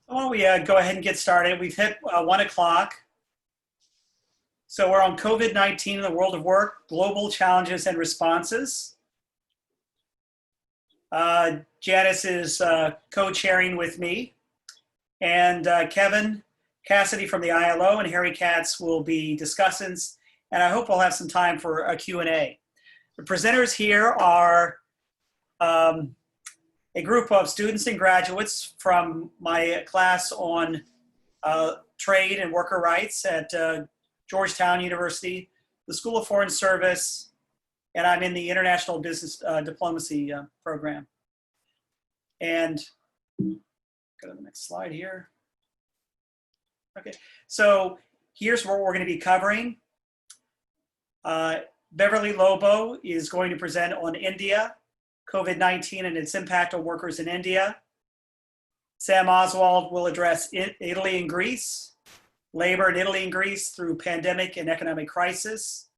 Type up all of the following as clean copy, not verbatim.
Why don't we go ahead and get started? We've hit 1 o'clock. So we're on COVID-19 in the world of work, global challenges and responses. Janice is co-chairing with me. And Kevin, Cassidy from the ILO, and Harry Katz will be discussants. And I hope we'll have some time for a Q&A. The presenters here are a group of students and graduates from my class on trade and worker rights at Georgetown University, the School of Foreign Service, and I'm in the International Business Diplomacy program. And go to the next slide here. Okay, so here's what we're going to be covering. Beverly Lobo is going to present on India, COVID-19 and its impact on workers in India. Sam Oswald will address Italy and Greece, labor in Italy and Greece through pandemic and economic crisis.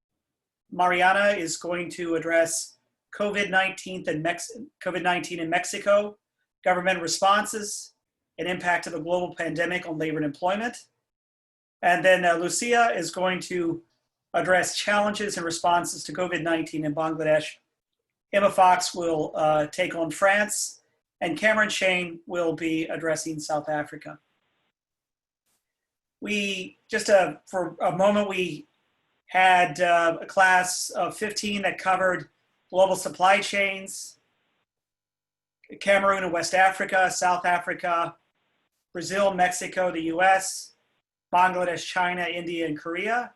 Mariana is going to address COVID-19 in Mexico, government responses, and impact of the global pandemic on labor and employment. And then Lucia is going to address challenges and responses to COVID-19 in Bangladesh. Emma Fox will take on France, and Cameron Shane will be addressing South Africa. For a moment, we had a class of 15 that covered global supply chains, Cameroon and West Africa, South Africa, Brazil, Mexico, the US, Bangladesh, China, India, and Korea,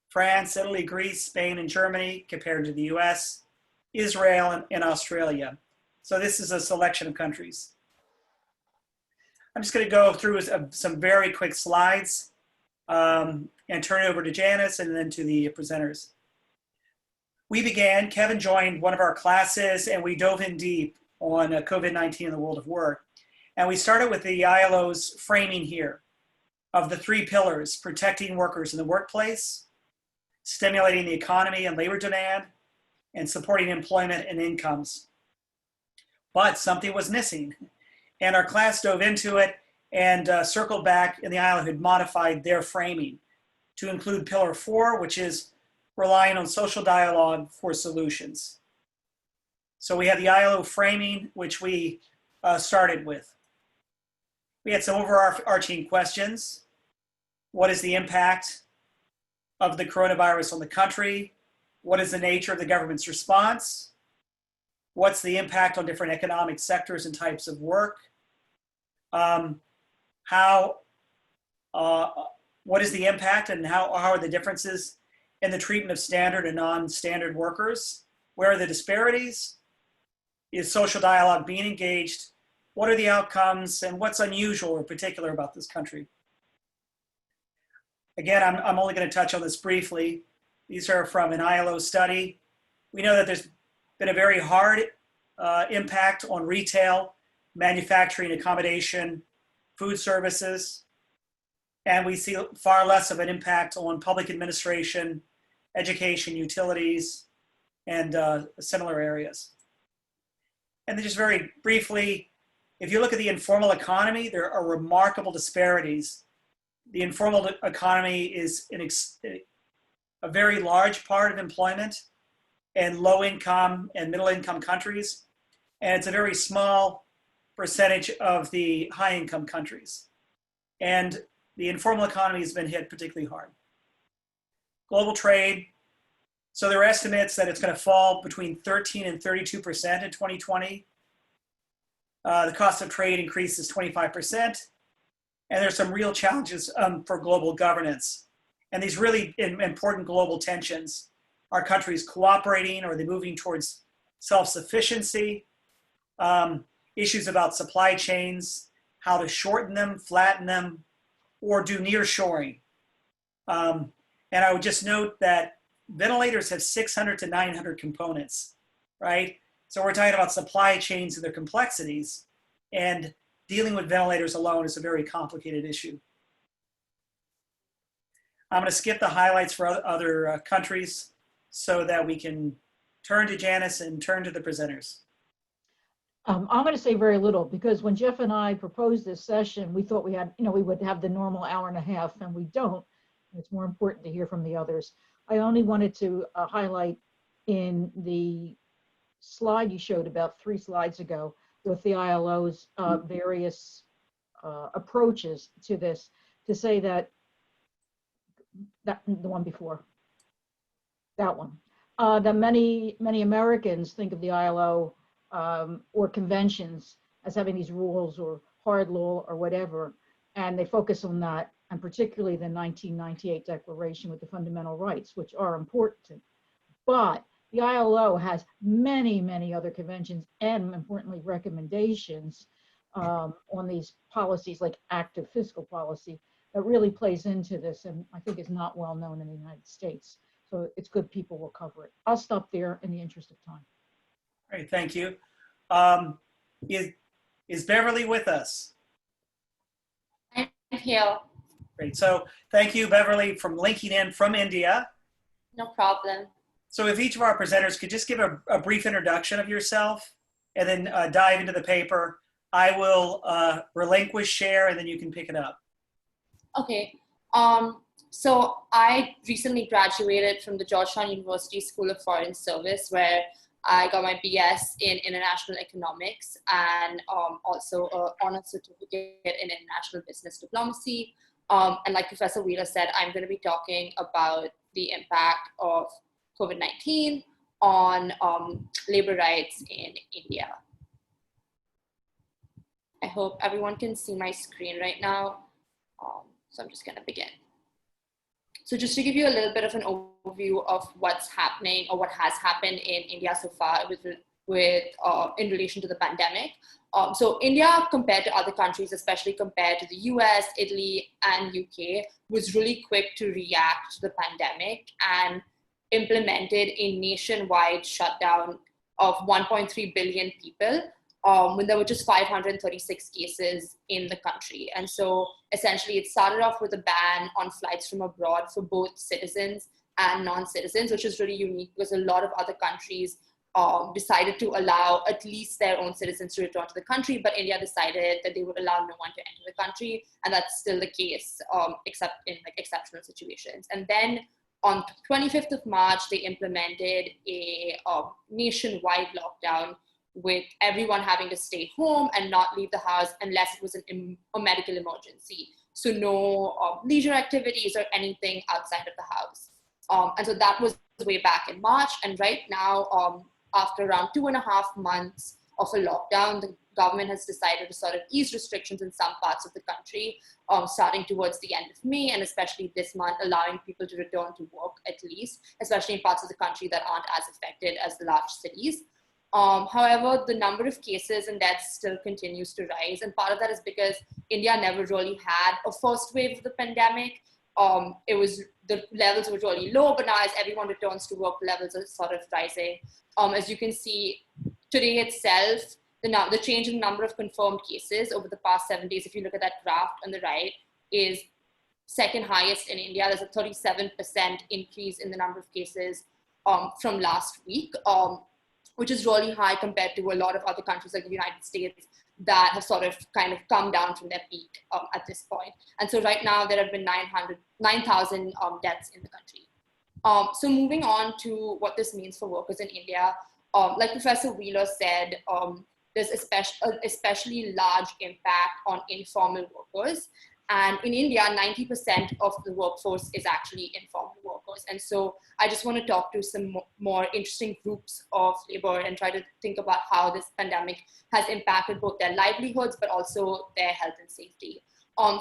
France, Italy, Greece, Spain, and Germany compared to the US, Israel, and Australia. So this is a selection of countries. I'm just going to go through some very quick slides and turn it over to Janice and then to the presenters. Kevin joined one of our classes and we dove in deep on COVID-19 in the world of work. And we started with the ILO's framing here of the 3 pillars: protecting workers in the workplace, stimulating the economy and labor demand, and supporting employment and incomes. But something was missing. And our class dove into it and circled back, and the ILO had modified their framing to include Pillar 4, which is relying on social dialogue for solutions. So we had the ILO framing, which we started with. We had some overarching questions. What is the impact of the coronavirus on the country? What is the nature of the government's response? What's the impact on different economic sectors and types of work? What is the impact and how are the differences in the treatment of standard and non-standard workers? Where are the disparities? Is social dialogue being engaged? What are the outcomes and what's unusual or particular about this country? Again, I'm only going to touch on this briefly. These are from an ILO study. We know that there's been a very hard impact on retail, manufacturing, accommodation, food services, and we see far less of an impact on public administration, education, utilities, and similar areas. And then just very briefly, if you look at the informal economy, there are remarkable disparities. The informal economy is a very large part of employment in low-income and middle-income countries, and it's a very small percentage of the high-income countries. And the informal economy has been hit particularly hard. Global trade, so there are estimates that it's going to fall between 13 and 32% in 2020. The cost of trade increases 25%, and there's some real challenges for global governance. And these really important global tensions. Are countries cooperating? Are they moving towards self-sufficiency? Issues about supply chains, how to shorten them, flatten them, or do nearshoring. And I would just note that ventilators have 600 to 900 components, right? So we're talking about supply chains and their complexities, and dealing with ventilators alone is a very complicated issue. I'm going to skip the highlights for other countries so that we can turn to Janice and turn to the presenters. I'm going to say very little because when Jeff and I proposed this session, we thought we had, we would have the normal hour and a half, and we don't. It's more important to hear from the others. I only wanted to highlight in the slide you showed about 3 slides ago with the ILO's various approaches to this, to say that the one before, that one, that many Americans think of the ILO or conventions as having these rules or hard law or whatever, and they focus on that, and particularly the 1998 Declaration with the fundamental rights, which are important. But the ILO has many other conventions and, importantly, recommendations on these policies, like active fiscal policy, that really plays into this, and I think is not well known in the United States. So it's good people will cover it. I'll stop there in the interest of time. Great, thank you. Is Beverly with us? I'm here. Great, so thank you, Beverly, from linking in from India. No problem. So if each of our presenters could just give a brief introduction of yourself and then dive into the paper, I will relinquish share and then you can pick it up. Okay. So I recently graduated from the Georgetown University School of Foreign Service, where I got my BS in International Economics and also an honors certificate in International Business Diplomacy. And like Professor Wheeler said, I'm going to be talking about the impact of COVID-19 on labor rights in India. I hope everyone can see my screen right now. So I'm just going to begin. So just to give you a little bit of an overview of what's happening or what has happened in India so far in relation to the pandemic. So India, compared to other countries, especially compared to the US, Italy, and UK, was really quick to react to the pandemic and implemented a nationwide shutdown of 1.3 billion people when there were just 536 cases in the country. And so essentially it started off with a ban on flights from abroad for both citizens and non-citizens, which is really unique because a lot of other countries decided to allow at least their own citizens to return to the country, but India decided that they would allow no one to enter the country, and that's still the case, except in like exceptional situations. And then on 25th of March, they implemented a nationwide lockdown with everyone having to stay home and not leave the house unless it was a medical emergency. So no leisure activities or anything outside of the house. And so that was way back in March. And right now, after around 2.5 months of a lockdown, the government has decided to sort of ease restrictions in some parts of the country, starting towards the end of May, and especially this month, allowing people to return to work at least, especially in parts of the country that aren't as affected as the large cities. However, the number of cases and deaths still continues to rise. And part of that is because India never really had a first wave of the pandemic. The levels were really low, but now as everyone returns to work, the levels are sort of rising. As you can see, today itself, the change in number of confirmed cases over the past 7 days, if you look at that graph on the right, is second highest in India. There's a 37% increase in the number of cases from last week, which is really high compared to a lot of other countries like the United States that have sort of kind of come down from their peak at this point. And so right now there have been 9,000 deaths in the country. So moving on to what this means for workers in India, like Professor Wheeler said, there's especially large impact on informal workers. And in India, 90% of the workforce is actually informal workers. And so I just want to talk to some more interesting groups of labor and try to think about how this pandemic has impacted both their livelihoods, but also their health and safety.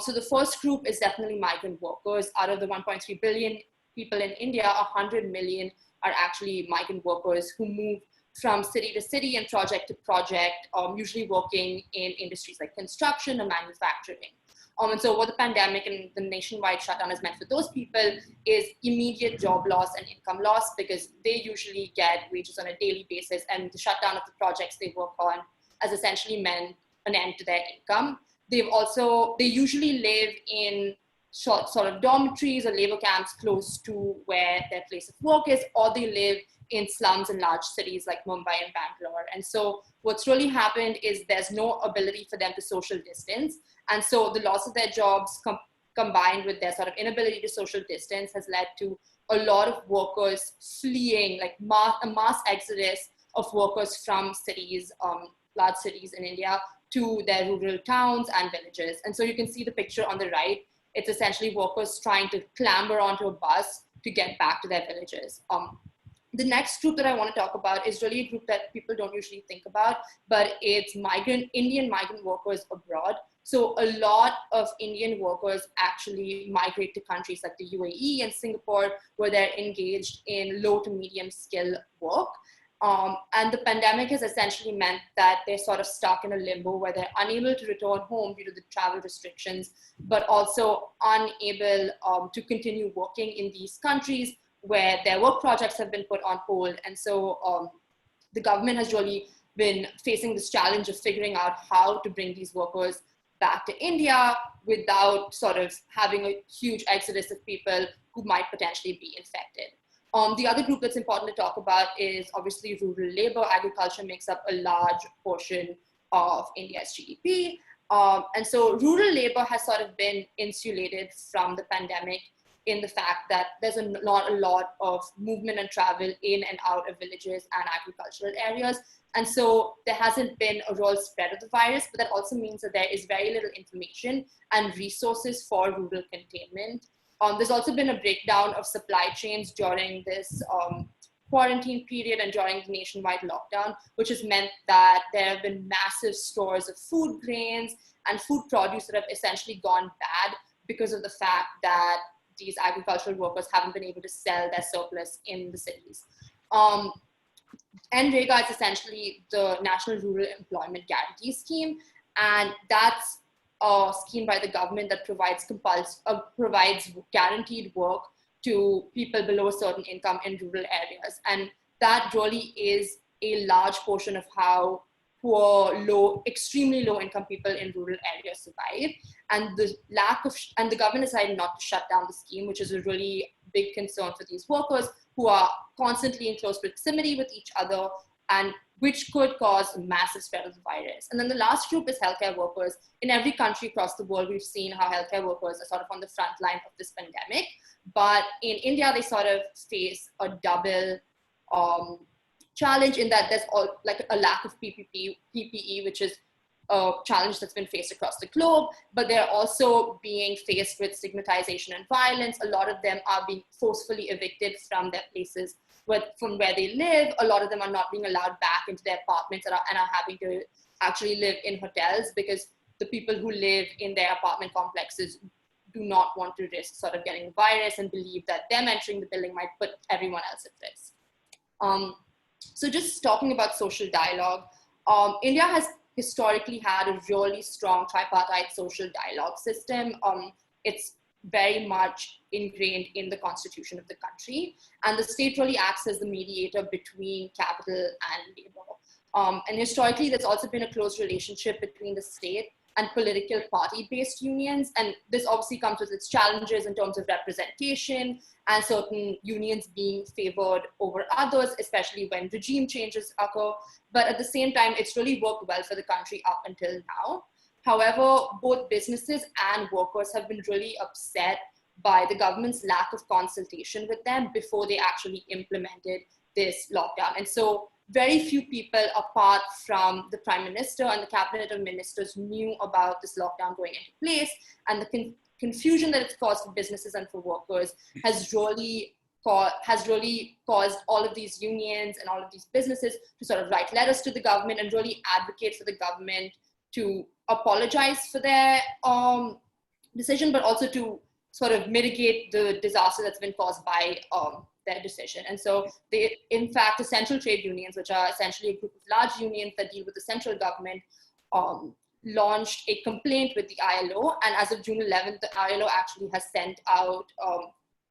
So the first group is definitely migrant workers. Out of the 1.3 billion people in India, 100 million are actually migrant workers who move from city to city and project to project, usually working in industries like construction or manufacturing. And so what the pandemic and the nationwide shutdown has meant for those people is immediate job loss and income loss, because they usually get wages on a daily basis, and the shutdown of the projects they work on has essentially meant an end to their income. They usually live in sort of dormitories or labor camps close to where their place of work is, or they live in slums in large cities like Mumbai and Bangalore. And so what's really happened is there's no ability for them to social distance. And so the loss of their jobs combined with their sort of inability to social distance has led to a lot of workers fleeing, like a mass exodus of workers from cities, large cities in India, to their rural towns and villages. And so you can see the picture on the right. It's essentially workers trying to clamber onto a bus to get back to their villages. The next group that I want to talk about is really a group that people don't usually think about, but it's Indian migrant workers abroad. So a lot of Indian workers actually migrate to countries like the UAE and Singapore, where they're engaged in low to medium skill work. And the pandemic has essentially meant that they're sort of stuck in a limbo where they're unable to return home due to the travel restrictions, but also unable to continue working in these countries where their work projects have been put on hold. And so the government has really been facing this challenge of figuring out how to bring these workers back to India without sort of having a huge exodus of people who might potentially be infected. The other group that's important to talk about is obviously rural labor. Agriculture makes up a large portion of India's GDP. And so rural labor has sort of been insulated from the pandemic in the fact that there's not a lot of movement and travel in and out of villages and agricultural areas. And so there hasn't been a real spread of the virus, but that also means that there is very little information and resources for rural containment. There's also been a breakdown of supply chains during this quarantine period and during the nationwide lockdown, which has meant that there have been massive stores of food grains and food produce that have essentially gone bad because of the fact that these agricultural workers haven't been able to sell their surplus in the cities. NREGA is essentially the National Rural Employment Guarantee Scheme, and that's a scheme by the government that provides guaranteed work to people below a certain income in rural areas. And that really is a large portion of how poor, extremely low income people in rural areas survive. And the government decided not to shut down the scheme, which is a really big concern for these workers who are constantly in close proximity with each other, and which could cause a massive spread of the virus. And then the last group is healthcare workers. In every country across the world, we've seen how healthcare workers are sort of on the front line of this pandemic. But in India, they sort of face a double challenge in that there's a lack of PPE, which is a challenge that's been faced across the globe, but they're also being faced with stigmatization and violence. A lot of them are being forcefully evicted from their places, from where they live. A lot of them are not being allowed back into their apartments and are having to actually live in hotels because the people who live in their apartment complexes do not want to risk sort of getting the virus and believe that them entering the building might put everyone else at risk. So just talking about social dialogue, India has historically had a really strong tripartite social dialogue system. It's very much ingrained in the constitution of the country, and the state really acts as the mediator between capital and labor. And historically, there's also been a close relationship between the state and political party-based unions, and this obviously comes with its challenges in terms of representation and certain unions being favored over others, especially when regime changes occur. But at the same time, it's really worked well for the country up until now. However, both businesses and workers have been really upset by the government's lack of consultation with them before they actually implemented this lockdown. And so very few people, apart from the Prime Minister and the cabinet of ministers, knew about this lockdown going into place, and the confusion that it's caused for businesses and for workers has really caused all of these unions and all of these businesses to sort of write letters to the government and really advocate for the government to apologize for their decision, but also to sort of mitigate the disaster that's been caused by their decision. And so they, in fact, the central trade unions, which are essentially a group of large unions that deal with the central government, launched a complaint with the ILO. And as of June 11th, the ILO actually has sent out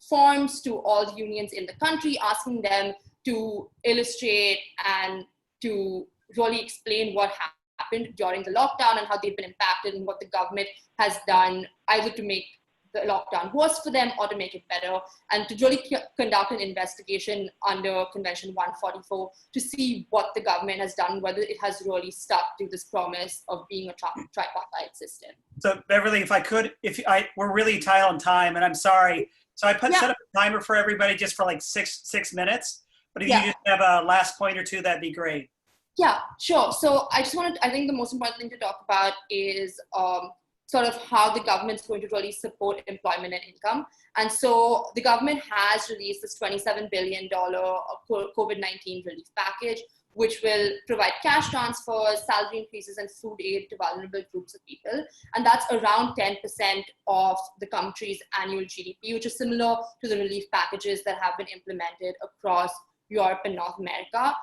forms to all the unions in the country, asking them to illustrate and to really explain what happened during the lockdown and how they've been impacted and what the government has done either to make the lockdown was for them or to make it better, and to really conduct an investigation under Convention 144 to see what the government has done, whether it has really stuck to this promise of being a tripartite system. So Beverly, if I could, we're really tight on time, and I'm sorry. So I set up a timer for everybody just for like six minutes. But if you just have a last point or two, that'd be great. Yeah, sure. So I think the most important thing to talk about is sort of how the government's going to really support employment and income. And so the government has released this $27 billion COVID-19 relief package, which will provide cash transfers, salary increases, and food aid to vulnerable groups of people. And that's around 10% of the country's annual GDP, which is similar to the relief packages that have been implemented across Europe and North America.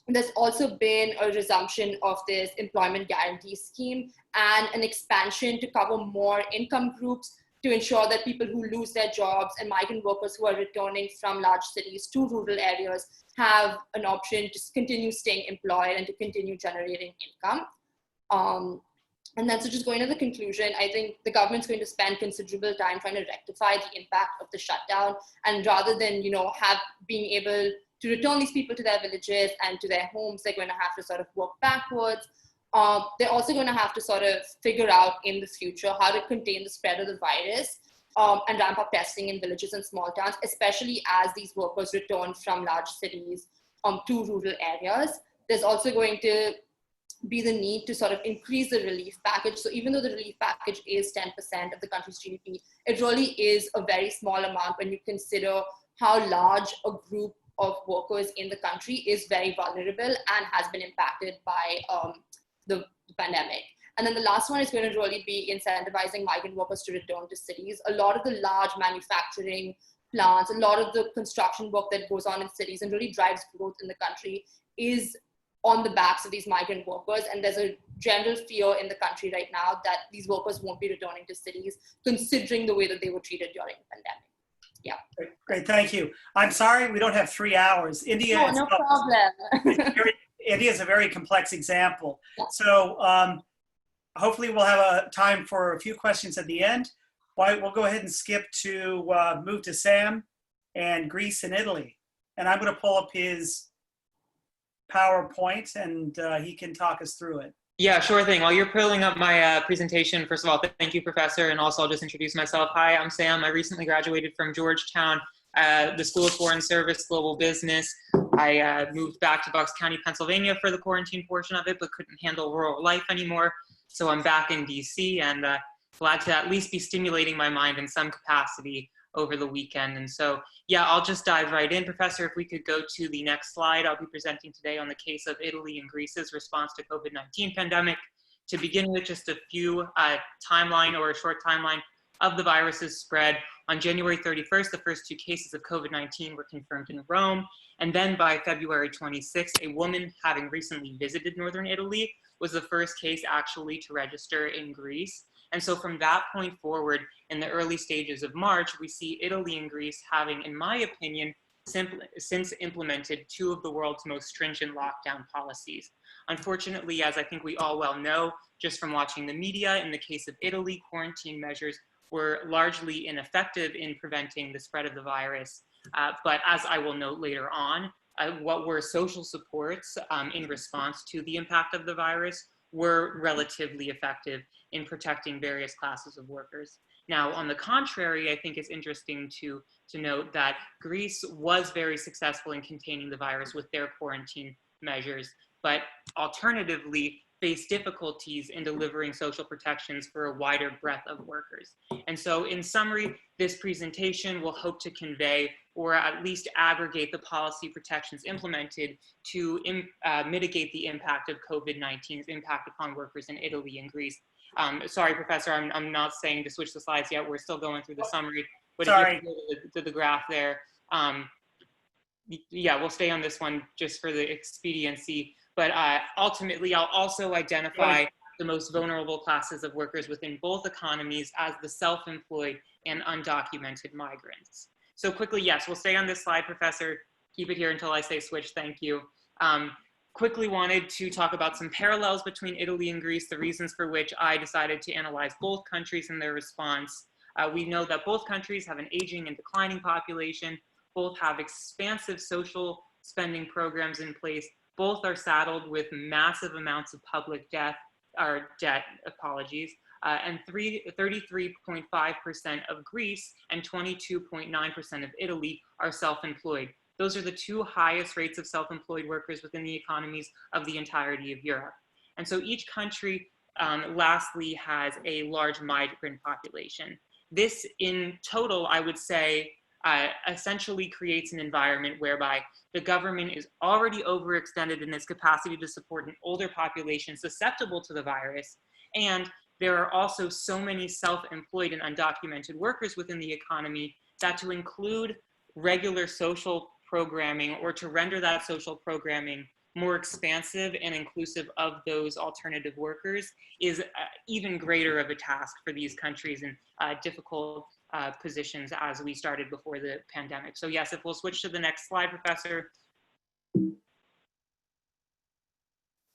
There's also been a resumption of this employment guarantee scheme and an expansion to cover more income groups to ensure that people who lose their jobs and migrant workers who are returning from large cities to rural areas have an option to continue staying employed and to continue generating income. And then, so just going to the conclusion, I think the government's going to spend considerable time trying to rectify the impact of the shutdown. And rather than, being able to return these people to their villages and to their homes, they're going to have to sort of work backwards. They're also going to have to sort of figure out in the future how to contain the spread of the virus and ramp up testing in villages and small towns, especially as these workers return from large cities to rural areas. There's also going to be the need to sort of increase the relief package. So even though the relief package is 10% of the country's GDP, it really is a very small amount when you consider how large a group of workers in the country is very vulnerable and has been impacted by the pandemic. And then the last one is going to really be incentivizing migrant workers to return to cities. A lot of the large manufacturing plants, a lot of the construction work that goes on in cities and really drives growth in the country is on the backs of these migrant workers. And there's a general fear in the country right now that these workers won't be returning to cities, considering the way that they were treated during the pandemic. Yeah. Great, thank you. I'm sorry we don't have 3 hours. India no problem. India is a very complex example. Yeah. So hopefully we'll have a time for a few questions at the end. We'll go ahead and skip to move to Sam and Greece and Italy. And I'm going to pull up his PowerPoint and he can talk us through it. Yeah, sure thing. While you're pulling up my presentation, first of all, thank you, Professor. And also I'll just introduce myself. Hi, I'm Sam. I recently graduated from Georgetown, the School of Foreign Service, Global Business. I moved back to Bucks County, Pennsylvania for the quarantine portion of it, but couldn't handle rural life anymore. So I'm back in DC and glad to at least be stimulating my mind in some capacity over the weekend. And so, yeah, I'll just dive right in. Professor, if we could go to the next slide. I'll be presenting today on the case of Italy and Greece's response to COVID-19 pandemic. To begin with, just a few timeline or a short timeline of the virus's spread. On January 31st, the first 2 cases of COVID-19 were confirmed in Rome. And then by February 26th, a woman having recently visited northern Italy was the first case actually to register in Greece. And so from that point forward, in the early stages of March, we see Italy and Greece having, in my opinion, since implemented 2 of the world's most stringent lockdown policies. Unfortunately, as I think we all well know, just from watching the media, in the case of Italy, quarantine measures were largely ineffective in preventing the spread of the virus. But as I will note later on, what were social supports in response to the impact of the virus were relatively effective in protecting various classes of workers. Now, on the contrary, I think it's interesting to note that Greece was very successful in containing the virus with their quarantine measures, but alternatively faced difficulties in delivering social protections for a wider breadth of workers. And so in summary, this presentation will hope to convey or at least aggregate the policy protections implemented to mitigate the impact of COVID-19's impact upon workers in Italy and Greece. Sorry, Professor, I'm not saying to switch the slides yet. We're still going through the summary. But sorry. If you go to the graph there, yeah, we'll stay on this one just for the expediency. But ultimately, I'll also identify the most vulnerable classes of workers within both economies as the self-employed and undocumented migrants. So quickly, yes, we'll stay on this slide, Professor. Keep it here until I say switch, thank you. Quickly wanted to talk about some parallels between Italy and Greece, the reasons for which I decided to analyze both countries and their response. We know that both countries have an aging and declining population, both have expansive social spending programs in place, both are saddled with massive amounts of public debt, and 33.5% of Greece and 22.9% of Italy are self-employed. Those are the two highest rates of self-employed workers within the economies of the entirety of Europe. And so each country, lastly, has a large migrant population. This in total, I would say, essentially creates an environment whereby the government is already overextended in its capacity to support an older population susceptible to the virus. And there are also so many self-employed and undocumented workers within the economy that to include regular social programming or to render that social programming more expansive and inclusive of those alternative workers is even greater of a task for these countries in difficult positions as we started before the pandemic. So yes, if we'll switch to the next slide, Professor,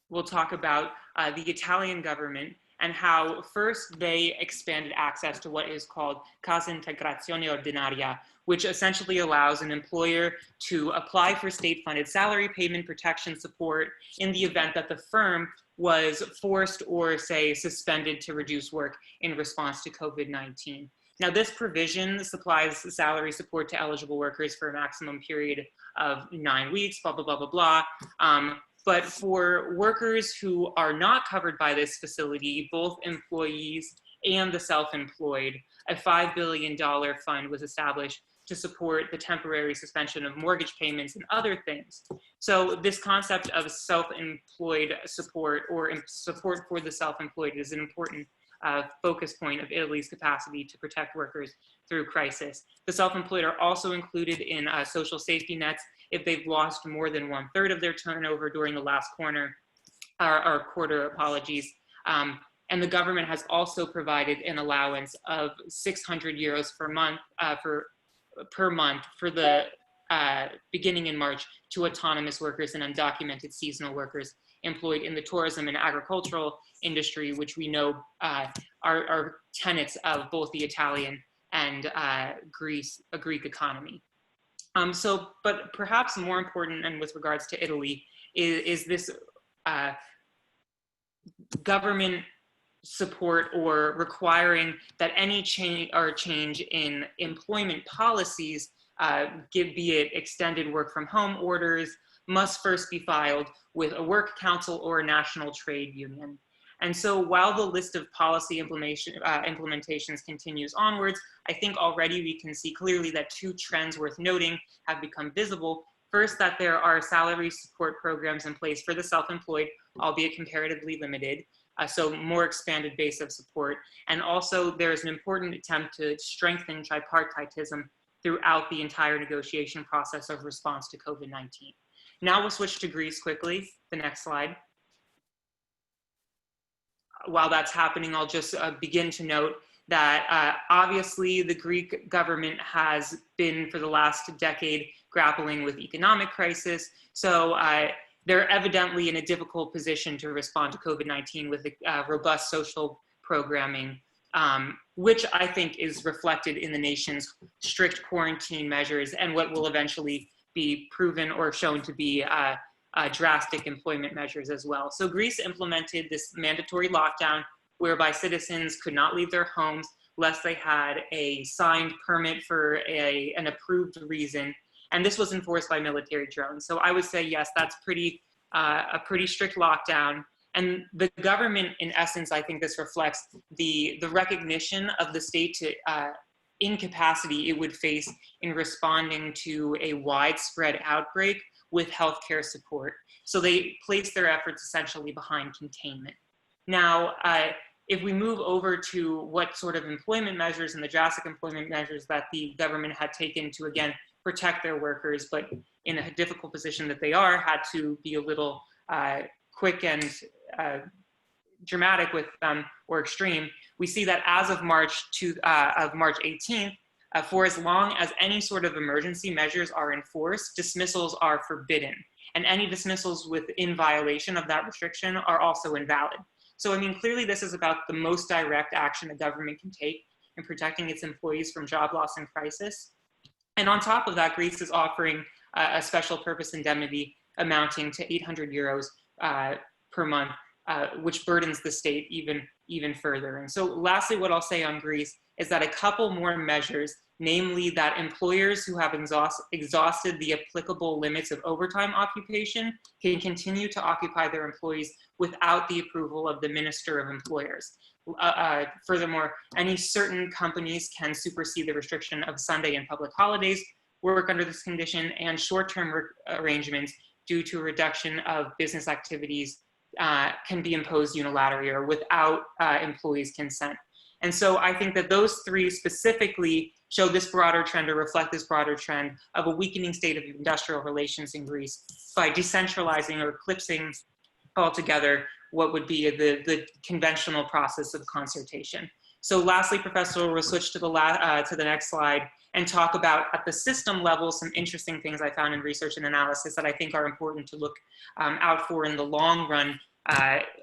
we'll talk about the Italian government and how first they expanded access to what is called Cassa Integrazione Ordinaria, which essentially allows an employer to apply for state-funded salary payment protection support in the event that the firm was forced or, say, suspended to reduce work in response to COVID-19. Now, this provision supplies salary support to eligible workers for a maximum period of 9 weeks, blah, blah, blah, blah, blah. But for workers who are not covered by this facility, both employees and the self-employed, a $5 billion fund was established to support the temporary suspension of mortgage payments and other things. So this concept of self-employed support or support for the self-employed is an important focus point of Italy's capacity to protect workers through crisis. The self-employed are also included in social safety nets if they've lost more than 1/3 of their turnover during the last quarter, apologies. And the government has also provided an allowance of 600 euros per month for the beginning in March to autonomous workers and undocumented seasonal workers employed in the tourism and agricultural industry, which we know are tenets of both the Italian and Greek economy. But perhaps more important, and with regards to Italy, is this government support or requiring that any change in employment policies, be it extended work from home orders, must first be filed with a work council or a national trade union. And so while the list of policy implementations continues onwards, I think already we can see clearly that two trends worth noting have become visible. First, that there are salary support programs in place for the self-employed, albeit comparatively limited, so more expanded base of support. And also there's an important attempt to strengthen tripartitism throughout the entire negotiation process of response to COVID-19. Now we'll switch to Greece quickly, the next slide. While that's happening, I'll just begin to note that obviously the Greek government has been for the last decade grappling with economic crisis. So they're evidently in a difficult position to respond to COVID-19 with robust social programming, which I think is reflected in the nation's strict quarantine measures and what will eventually be proven or shown to be drastic employment measures as well. So Greece implemented this mandatory lockdown whereby citizens could not leave their homes unless they had a signed permit for an approved reason. And this was enforced by military drones. So I would say, yes, that's a pretty strict lockdown. And the government, in essence, I think this reflects the recognition of the state to incapacity it would face in responding to a widespread outbreak with healthcare support. So they place their efforts essentially behind containment. Now, if we move over to what sort of employment measures and the drastic employment measures that the government had taken to, again, protect their workers, but in a difficult position that they are, had to be a little quick and dramatic with them, or extreme, we see that as of March 18th, for as long as any sort of emergency measures are enforced, dismissals are forbidden. And any dismissals within violation of that restriction are also invalid. So, I mean, clearly this is about the most direct action the government can take in protecting its employees from job loss and crisis. And on top of that, Greece is offering a special purpose indemnity amounting to 800 euros per month, which burdens the state even further. And so lastly, what I'll say on Greece is that a couple more measures, namely that employers who have exhausted the applicable limits of overtime occupation can continue to occupy their employees without the approval of the Minister of Employers. Furthermore, any certain companies can supersede the restriction of Sunday and public holidays work under this condition, and short-term arrangements due to a reduction of business activities can be imposed unilaterally or without employees' consent. And so I think that those three specifically show this broader trend or reflect this broader trend of a weakening state of industrial relations in Greece by decentralizing or eclipsing altogether what would be the conventional process of consultation. So lastly, Professor, we'll switch to the next slide and talk about at the system level some interesting things I found in research and analysis that I think are important to look out for in the long run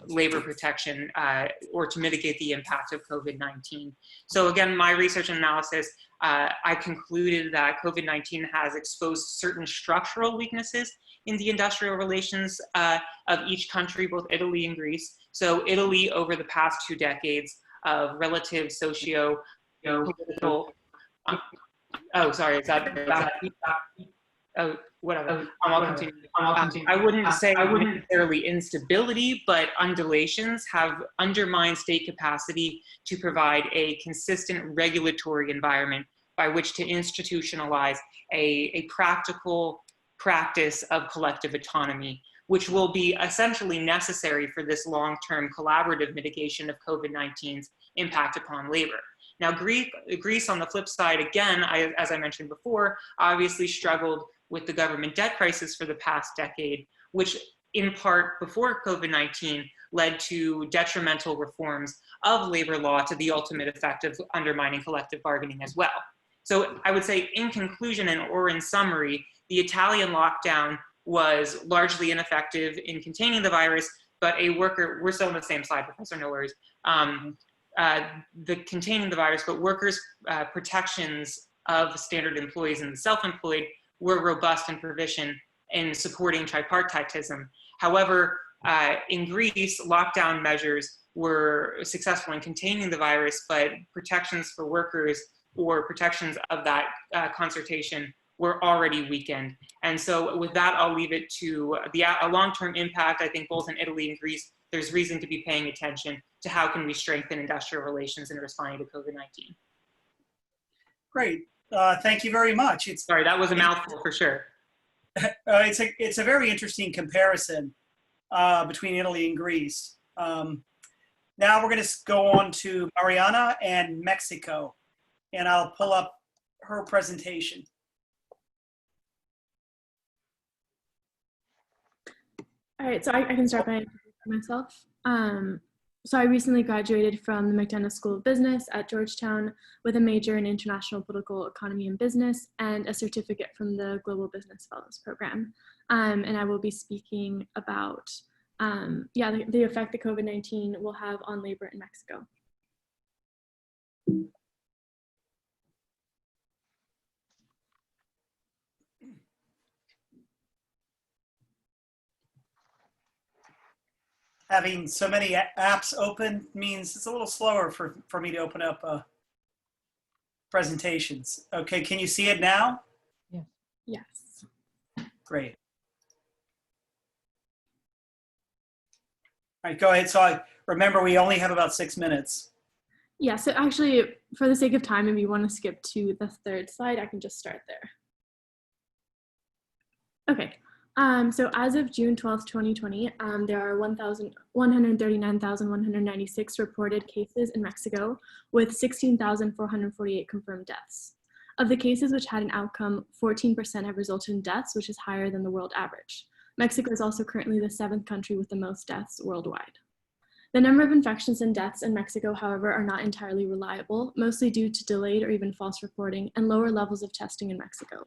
labor protection or to mitigate the impact of COVID-19. So again, my research and analysis, I concluded that COVID-19 has exposed certain structural weaknesses in the industrial relations of each country, both Italy and Greece. So Italy, over the past 2 decades of relative socio-political, oh, sorry, is that oh, whatever. I'll continue. I wouldn't say necessarily instability, but undulations have undermined state capacity to provide a consistent regulatory environment by which to institutionalize a practical practice of collective autonomy, which will be essentially necessary for this long-term collaborative mitigation of COVID-19's impact upon labor. Now, Greece, on the flip side, again, as I mentioned before, obviously struggled with the government debt crisis for the past decade, which in part before COVID-19 led to detrimental reforms of labor law to the ultimate effect of undermining collective bargaining as well. So I would say in conclusion or in summary, the Italian lockdown was largely ineffective in containing the virus, but we're still on the same slide, Professor, no worries. The containing the virus, but workers' protections of standard employees and the self-employed were robust in provision in supporting tripartitism. However, in Greece, lockdown measures were successful in containing the virus, but protections for workers or protections of that concertation were already weakened. And so with that, I'll leave it to a long-term impact. I think both in Italy and Greece, there's reason to be paying attention to how can we strengthen industrial relations in responding to COVID-19. Great, thank you very much. Sorry, that was a mouthful for sure. It's a very interesting comparison between Italy and Greece. Now we're going to go on to Mariana and Mexico, and I'll pull up her presentation. All right, so I can start by introducing myself. So I recently graduated from the McDonough School of Business at Georgetown with a major in international political economy and business and a certificate from the Global Business Fellows Program. And I will be speaking about the effect that COVID-19 will have on labor in Mexico. Having so many apps open means it's a little slower for me to open up presentations. Okay, can you see it now? Yeah. Yes. Great. All right, go ahead. So remember, we only have about 6 minutes. Yeah, so actually, for the sake of time, if you want to skip to the 3rd slide, I can just start there. Okay. So as of June 12th, 2020, there are 139,196 reported cases in Mexico with 16,448 confirmed deaths. Of the cases which had an outcome, 14% have resulted in deaths, which is higher than the world average. Mexico is also currently the 7th country with the most deaths worldwide. The number of infections and deaths in Mexico, however, are not entirely reliable, mostly due to delayed or even false reporting and lower levels of testing in Mexico.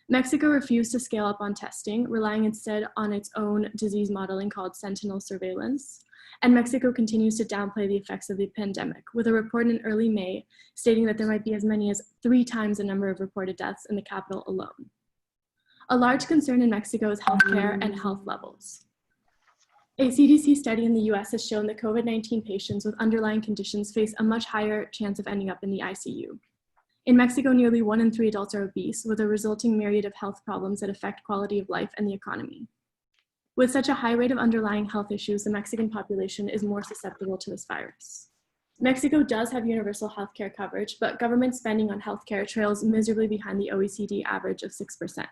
Mexico refused to scale up on testing, relying instead on its own disease modeling called sentinel surveillance. And Mexico continues to downplay the effects of the pandemic, with a report in early May stating that there might be as many as 3 times the number of reported deaths in the capital alone. A large concern in Mexico is healthcare and health levels. A CDC study in the US has shown that COVID-19 patients with underlying conditions face a much higher chance of ending up in the ICU. In Mexico, nearly 1 in 3 adults are obese, with a resulting myriad of health problems that affect quality of life and the economy. With such a high rate of underlying health issues, the Mexican population is more susceptible to this virus. Mexico does have universal healthcare coverage, but government spending on healthcare trails miserably behind the OECD average of 6%.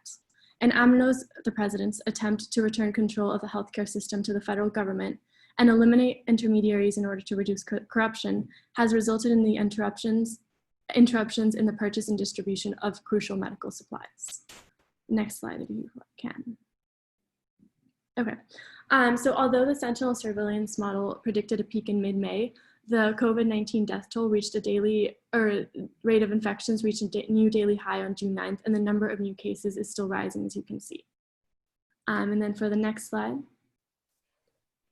And AMLO's, the president's, attempt to return control of the healthcare system to the federal government and eliminate intermediaries in order to reduce corruption has resulted in the interruptions in the purchase and distribution of crucial medical supplies. Next slide, if you can. Okay, so although the Sentinel surveillance model predicted a peak in mid-May, the COVID-19 death toll reached rate of infections reached a new daily high on June 9th, and the number of new cases is still rising, as you can see. And then for the next slide,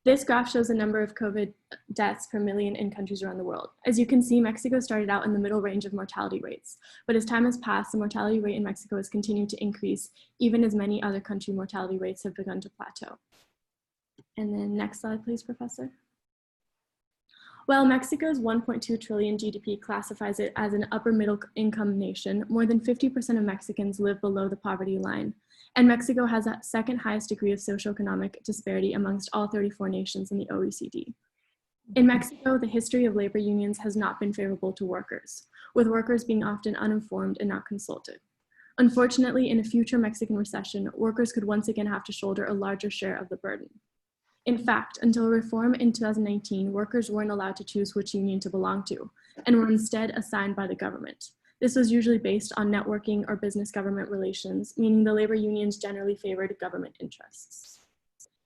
this graph shows the number of COVID deaths per million in countries around the world. As you can see, Mexico started out in the middle range of mortality rates, but as time has passed, the mortality rate in Mexico has continued to increase, even as many other country mortality rates have begun to plateau. And then next slide, please, Professor. While Mexico's 1.2 trillion GDP classifies it as an upper middle income nation, more than 50% of Mexicans live below the poverty line. And Mexico has the second highest degree of socioeconomic disparity amongst all 34 nations in the OECD. In Mexico, the history of labor unions has not been favorable to workers, with workers being often uninformed and not consulted. Unfortunately, in a future Mexican recession, workers could once again have to shoulder a larger share of the burden. In fact, until reform in 2019, workers weren't allowed to choose which union to belong to, and were instead assigned by the government. This was usually based on networking or business-government relations, meaning the labor unions generally favored government interests.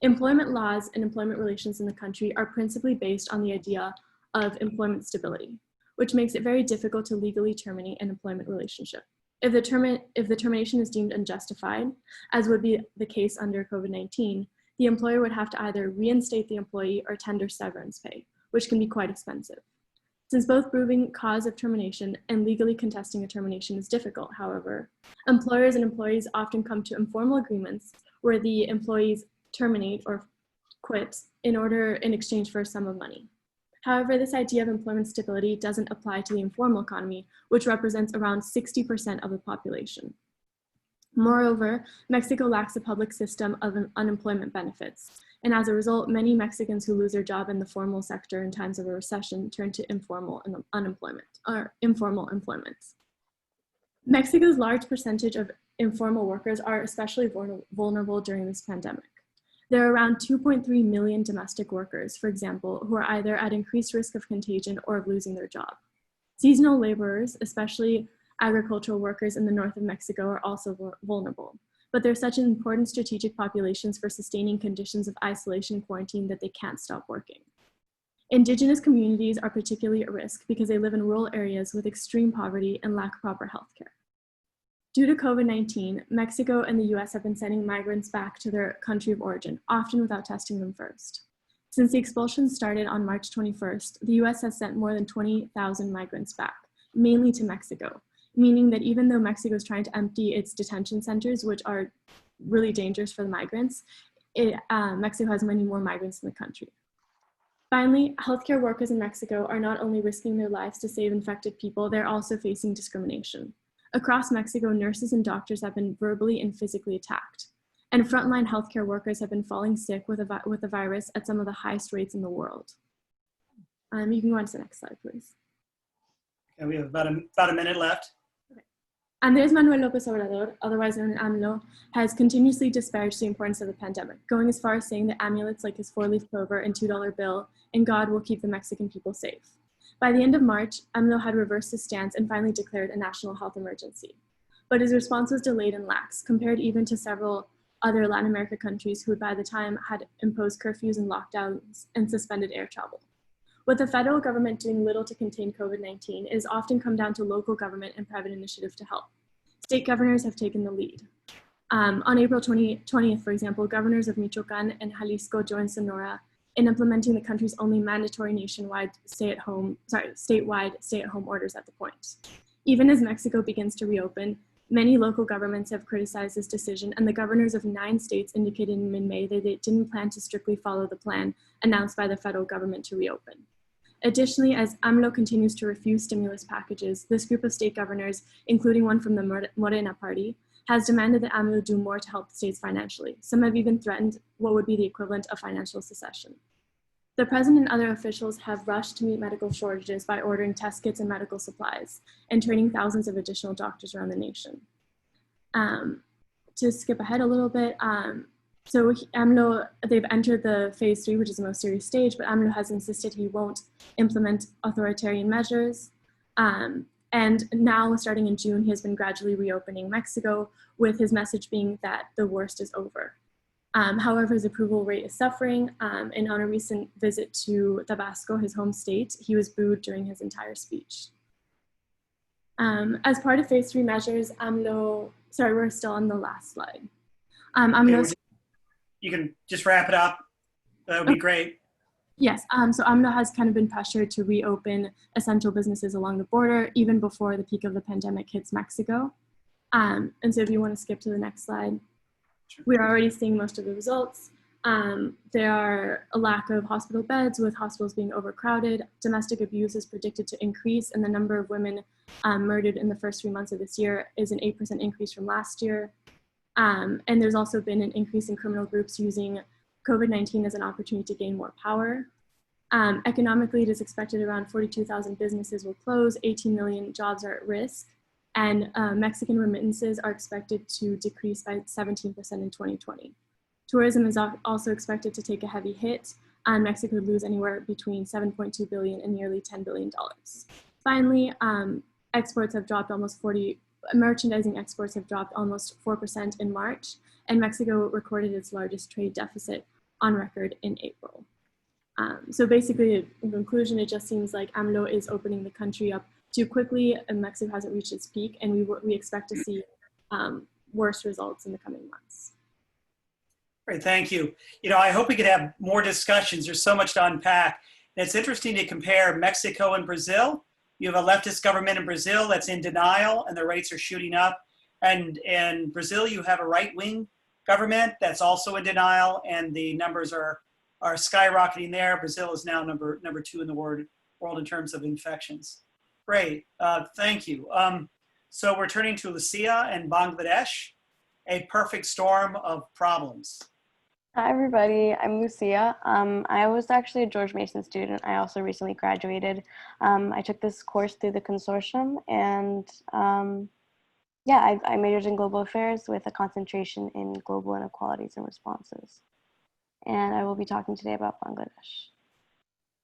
Employment laws and employment relations in the country are principally based on the idea of employment stability, which makes it very difficult to legally terminate an employment relationship. If the termination is deemed unjustified, as would be the case under COVID-19, the employer would have to either reinstate the employee or tender severance pay, which can be quite expensive. Since both proving cause of termination and legally contesting a termination is difficult, however, employers and employees often come to informal agreements where the employees terminate or quit in exchange for a sum of money. However, this idea of employment stability doesn't apply to the informal economy, which represents around 60% of the population. Moreover, Mexico lacks a public system of unemployment benefits, and as a result, many Mexicans who lose their job in the formal sector in times of a recession turn to informal employment. Mexico's large percentage of informal workers are especially vulnerable during this pandemic. There are around 2.3 million domestic workers, for example, who are either at increased risk of contagion or of losing their job. Seasonal laborers, especially agricultural workers in the north of Mexico, are also vulnerable, but they're such important strategic populations for sustaining conditions of isolation and quarantine that they can't stop working. Indigenous communities are particularly at risk because they live in rural areas with extreme poverty and lack proper health care. Due to COVID-19, Mexico and the US have been sending migrants back to their country of origin, often without testing them first. Since the expulsion started on March 21st, the US has sent more than 20,000 migrants back, mainly to Mexico, meaning that even though Mexico is trying to empty its detention centers, which are really dangerous for the migrants, Mexico has many more migrants in the country. Finally, healthcare workers in Mexico are not only risking their lives to save infected people, they're also facing discrimination. Across Mexico, nurses and doctors have been verbally and physically attacked, and frontline healthcare workers have been falling sick with the virus at some of the highest rates in the world. You can go on to the next slide, please. Okay, we have about a minute left. Andrés Manuel López Obrador, otherwise known as AMLO, has continuously disparaged the importance of the pandemic, going as far as saying that amulets like his 4-leaf clover and $2 bill and God will keep the Mexican people safe. By the end of March, AMLO had reversed his stance and finally declared a national health emergency. But his response was delayed and lax, compared even to several other Latin American countries who by the time had imposed curfews and lockdowns and suspended air travel. With the federal government doing little to contain COVID-19, it has often come down to local government and private initiative to help. State governors have taken the lead. On April 20th, for example, governors of Michoacán and Jalisco joined Sonora in implementing the country's only mandatory statewide stay-at-home orders at the point. Even as Mexico begins to reopen, many local governments have criticized this decision, and the governors of 9 states indicated in mid-May that they didn't plan to strictly follow the plan announced by the federal government to reopen. Additionally, as AMLO continues to refuse stimulus packages, this group of state governors, including one from the Morena party, has demanded that AMLO do more to help the states financially. Some have even threatened what would be the equivalent of financial secession. The president and other officials have rushed to meet medical shortages by ordering test kits and medical supplies and training thousands of additional doctors around the nation. To skip ahead a little bit, so AMLO, they've entered the phase 3, which is the most serious stage, but AMLO has insisted he won't implement authoritarian measures. And now, starting in June, he has been gradually reopening Mexico, with his message being that the worst is over. However, his approval rate is suffering, and on a recent visit to Tabasco, his home state, he was booed during his entire speech. As part of phase 3 measures, AMLO, sorry, we're still on the last slide. AMLO, you can just wrap it up. That would be great. Yes, so AMLO has kind of been pressured to reopen essential businesses along the border, even before the peak of the pandemic hits Mexico. And so if you want to skip to the next slide, sure. We're already seeing most of the results. There are a lack of hospital beds, with hospitals being overcrowded. Domestic abuse is predicted to increase, and the number of women murdered in the first 3 months of this year is an 8% increase from last year. And there's also been an increase in criminal groups using COVID-19 as an opportunity to gain more power. Economically, it is expected around 42,000 businesses will close, 18 million jobs are at risk, and Mexican remittances are expected to decrease by 17% in 2020. Tourism is also expected to take a heavy hit, and Mexico would lose anywhere between $7.2 billion and nearly $10 billion. Finally, exports have dropped merchandising exports have dropped almost 4% in March, and Mexico recorded its largest trade deficit on record in April. So basically, in conclusion, it just seems like AMLO is opening the country up too quickly, and Mexico hasn't reached its peak, and we expect to see worse results in the coming months. Great, thank you. You know, I hope we could have more discussions. There's so much to unpack. And it's interesting to compare Mexico and Brazil. You have a leftist government in Brazil that's in denial, and the rates are shooting up. And in Brazil, you have a right-wing government that's also in denial, and the numbers are skyrocketing there. Brazil is now number 2 in the world in terms of infections. Great, thank you. So we're turning to Lucia and Bangladesh, a perfect storm of problems. Hi everybody, I'm Lucia. I was actually a George Mason student. I also recently graduated. I took this course through the consortium, and yeah, I majored in global affairs with a concentration in global inequalities and responses. And I will be talking today about Bangladesh.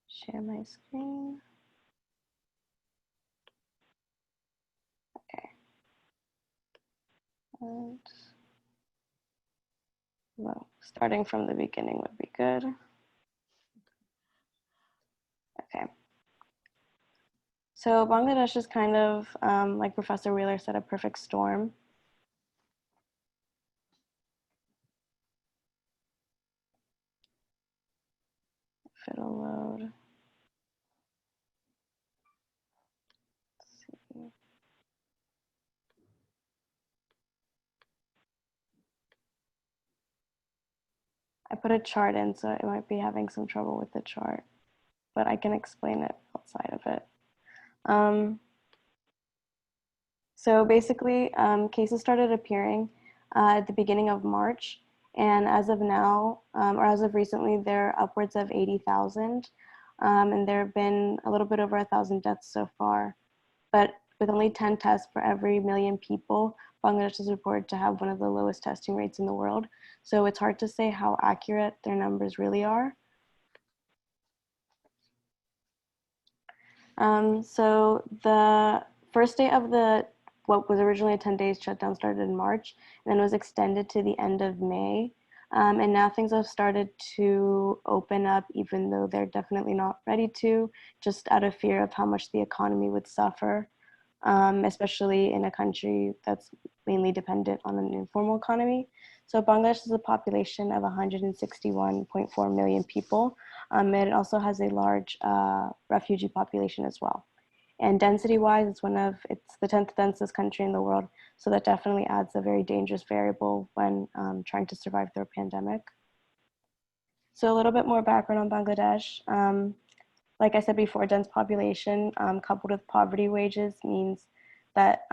Share my screen. Okay. And well, starting from the beginning would be good. Okay. So Bangladesh is kind of, like Professor Wheeler said, a perfect storm. If it'll load. Let's see. I put a chart in, so it might be having some trouble with the chart, but I can explain it outside of it. So basically, cases started appearing at the beginning of March, and as of now, or as of recently, there are upwards of 80,000, and there have been a little bit over 1,000 deaths so far. But with only 10 tests for every million people, Bangladesh is reported to have one of the lowest testing rates in the world. So it's hard to say how accurate their numbers really are. So the first day of what was originally a 10 days shutdown started in March, and then was extended to the end of May. And now things have started to open up, even though they're definitely not ready to, just out of fear of how much the economy would suffer, especially in a country that's mainly dependent on an informal economy. So Bangladesh is a population of 161.4 million people, and it also has a large refugee population as well. And density-wise, it's the 10th densest country in the world, so that definitely adds a very dangerous variable when trying to survive through a pandemic. So a little bit more background on Bangladesh. Like I said before, dense population coupled with poverty wages means that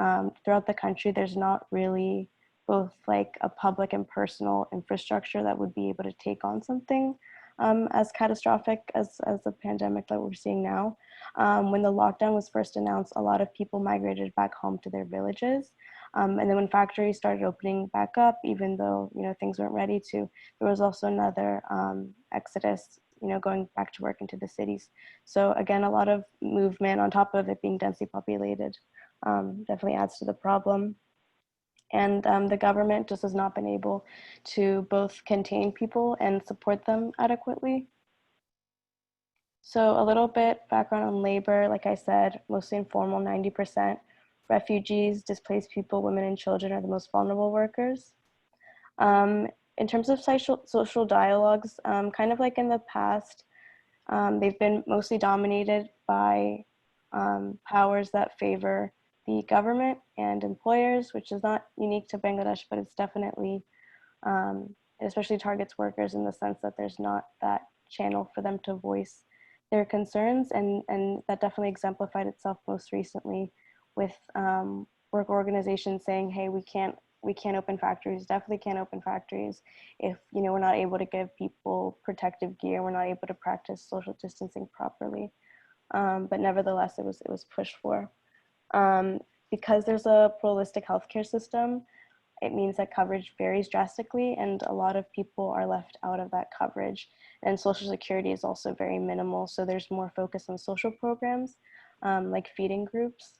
throughout the country, there's not really both like a public and personal infrastructure that would be able to take on something as catastrophic as the pandemic that we're seeing now. When the lockdown was first announced, a lot of people migrated back home to their villages. And then when factories started opening back up, even though things weren't ready to, there was also another exodus, going back to work into the cities. So again, a lot of movement on top of it being densely populated definitely adds to the problem. And the government just has not been able to both contain people and support them adequately. So a little bit background on labor, like I said, mostly informal, 90%. Refugees, displaced people, women and children are the most vulnerable workers. In terms of social dialogues, kind of like in the past, they've been mostly dominated by powers that favor the government and employers, which is not unique to Bangladesh, but it's definitely, it especially targets workers in the sense that there's not that channel for them to voice their concerns. And that definitely exemplified itself most recently with work organizations saying, hey, we can't open factories, definitely can't open factories if we're not able to give people protective gear, we're not able to practice social distancing properly. But nevertheless, it was pushed for. Because there's a pluralistic healthcare system, it means that coverage varies drastically and a lot of people are left out of that coverage. And Social Security is also very minimal, so there's more focus on social programs like feeding groups.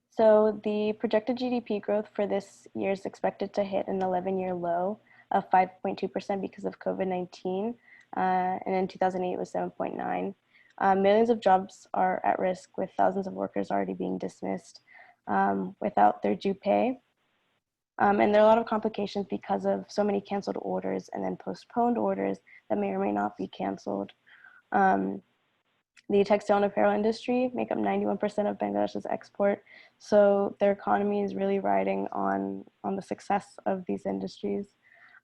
So the projected GDP growth for this year is expected to hit an 11-year low of 5.2% because of COVID-19, and in 2008 it was 7.9. Millions of jobs are at risk, with thousands of workers already being dismissed without their due pay. And there are a lot of complications because of so many canceled orders and then postponed orders that may or may not be canceled. The textile and apparel industry make up 91% of Bangladesh's export, so their economy is really riding on the success of these industries.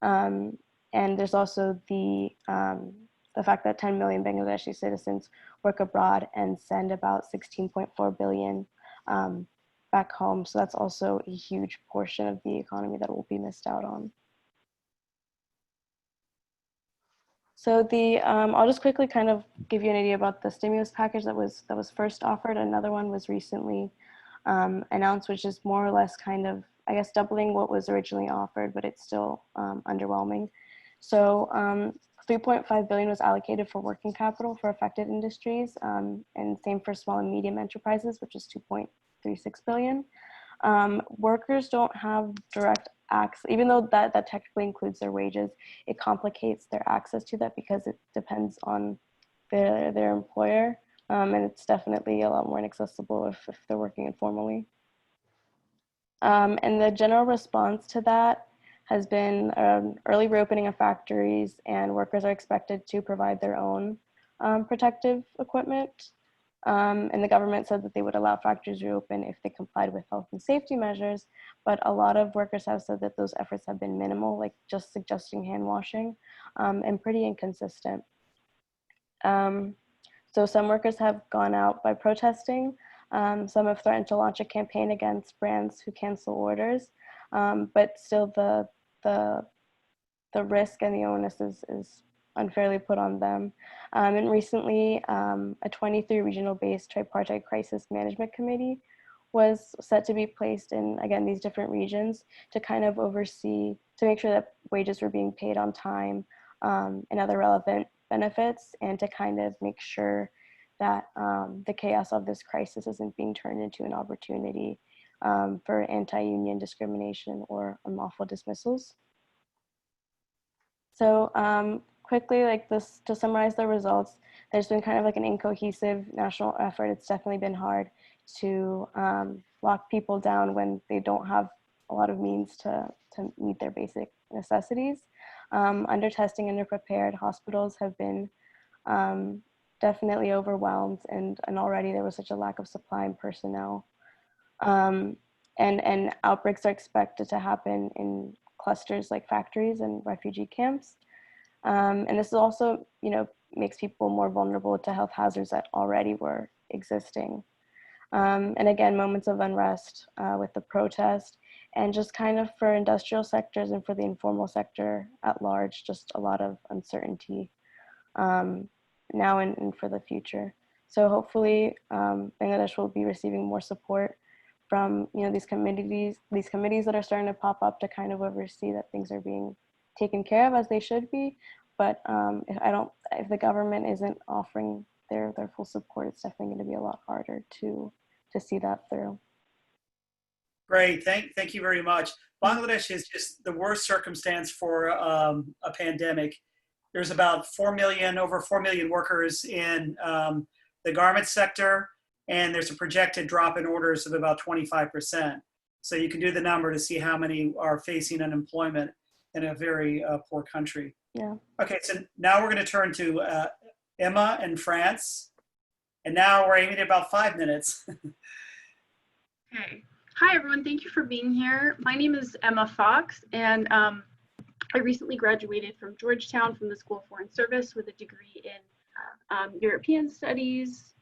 And there's also the fact that 10 million Bangladeshi citizens work abroad and send about 16.4 billion back home. So that's also a huge portion of the economy that will be missed out on. So I'll just quickly kind of give you an idea about the stimulus package that was first offered. Another one was recently announced, which is more or less kind of, I guess, doubling what was originally offered, but it's still underwhelming. So 3.5 billion was allocated for working capital for affected industries, and same for small and medium enterprises, which is 2.36 billion. Workers don't have direct access, even though that technically includes their wages, it complicates their access to that because it depends on their employer, and it's definitely a lot more inaccessible if they're working informally. And the general response to that has been early reopening of factories, and workers are expected to provide their own protective equipment. And the government said that they would allow factories to reopen if they complied with health and safety measures, but a lot of workers have said that those efforts have been minimal, like just suggesting hand washing, and pretty inconsistent. So some workers have gone out by protesting. Some have threatened to launch a campaign against brands who cancel orders, but still the risk and the onus is unfairly put on them. And recently, a 23 regional-based tripartite crisis management committee was set to be placed in, again, these different regions to kind of oversee, to make sure that wages were being paid on time and other relevant benefits, and to kind of make sure that the chaos of this crisis isn't being turned into an opportunity for anti-union discrimination or unlawful dismissals. So quickly, like this, to summarize the results, there's been kind of like an incohesive national effort. It's definitely been hard to lock people down when they don't have a lot of means to to meet their basic necessities. Under-testing, under-prepared, hospitals have been definitely overwhelmed, and already there was such a lack of supply and personnel. And outbreaks are expected to happen in clusters like factories and refugee camps. And this is also, makes people more vulnerable to health hazards that already were existing. And again, moments of unrest with the protest, and just kind of for industrial sectors and for the informal sector at large, just a lot of uncertainty now and for the future. So hopefully Bangladesh will be receiving more support from these committees that are starting to pop up to kind of oversee that things are being taken care of as they should be. But if the government isn't offering their full support, it's definitely going to be a lot harder to see that through. Great, thank you very much. Bangladesh is just the worst circumstance for a pandemic. There's about over 4 million workers in the garment sector, and there's a projected drop in orders of about 25%. So you can do the number to see how many are facing unemployment in a very poor country. Yeah. Okay, so now we're going to turn to Emma in France. And now we're aiming at about 5 minutes. Okay. Hi, everyone. Thank you for being here. My name is Emma Fox, and I recently graduated from Georgetown from the School of Foreign Service with a degree in European Studies,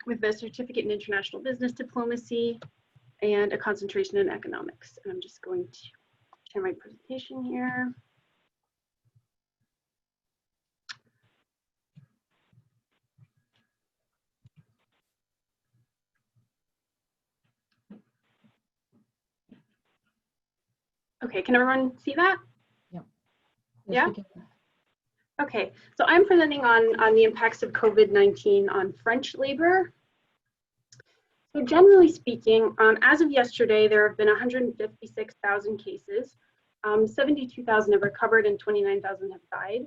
with a certificate in International Business Diplomacy, and a concentration in economics. And I'm just going to share my presentation here. Okay, can everyone see that? Yeah? Okay, so I'm presenting on the impacts of COVID-19 on French labor. So generally speaking, as of yesterday, there have been 156,000 cases, 72,000 have recovered, and 29,000 have died.